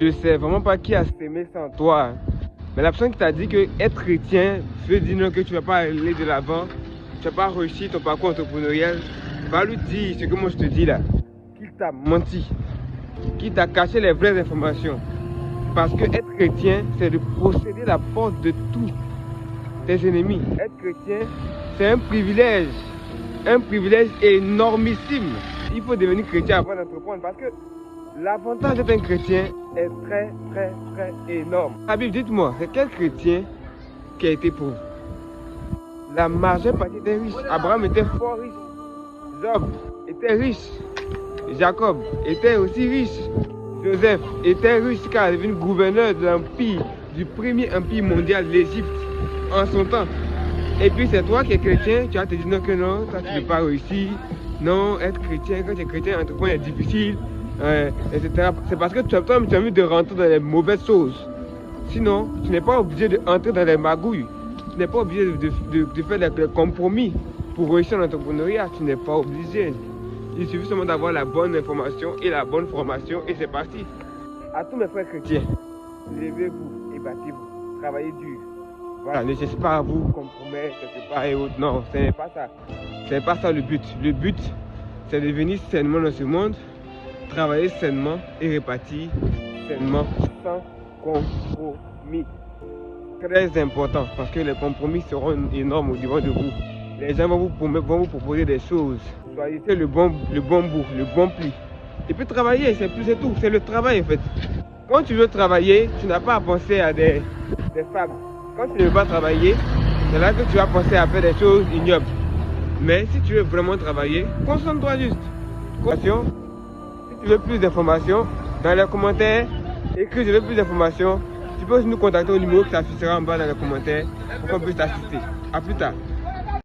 Je sais vraiment pas qui a sémé ça en toi. Mais la personne qui t'a dit que être chrétien veut dire que tu ne vas pas aller de l'avant, tu ne vas pas réussir ton parcours entrepreneurial, va lui dire ce que moi je te dis là. Qu'il t'a menti, qu'il t'a caché les vraies informations. Parce que être chrétien, c'est de posséder la porte de tous tes ennemis. Être chrétien, c'est un privilège énormissime. Il faut devenir chrétien avant d'entreprendre parce que l'avantage d'être un chrétien est très énorme. La Bible, dites-moi, c'est quel chrétien qui a été pauvre? La majeure partie était riche. Abraham était fort riche. Job était riche. Jacob était aussi riche. Joseph était riche car il est devenu gouverneur de l'empire, du premier empire mondial, l'Égypte, en son temps. Et puis c'est toi qui es chrétien, tu vas te dire non, que non, ça tu ne peux pas réussir. Non, être chrétien, quand tu es chrétien, entreprendre est difficile. Etc. C'est parce que tu as envie de rentrer dans les mauvaises choses. Sinon, tu n'es pas obligé d'entrer dans les magouilles. Tu n'es pas obligé de faire des compromis pour réussir en entrepreneuriat. Tu n'es pas obligé. Il suffit seulement d'avoir la bonne information et la bonne formation et c'est parti. À tous mes frères chrétiens, levez-vous et battez-vous. Travaillez dur. Voilà, ne cherchez pas à vous compromettre quelque part et autres. Non, ce n'est pas ça. Ce n'est pas ça le but. Le but, c'est de venir sainement dans ce monde, travailler sainement et répartir sainement sans compromis. Très important parce que les compromis seront énormes au devant de vous. Les gens vont vous proposer des choses. Choisissez le bon bout, le bon pli. Et puis travailler, c'est tout. C'est le travail en fait. Quand tu veux travailler, tu n'as pas à penser à des femmes. Quand tu ne veux pas travailler, c'est là que tu vas penser à faire des choses ignobles. Mais si tu veux vraiment travailler, concentre-toi juste. Si tu veux plus d'informations, dans les commentaires, écris je veux plus d'informations. Tu peux aussi nous contacter au numéro qui s'affichera en bas dans les commentaires pour qu'on puisse t'assister. A plus tard.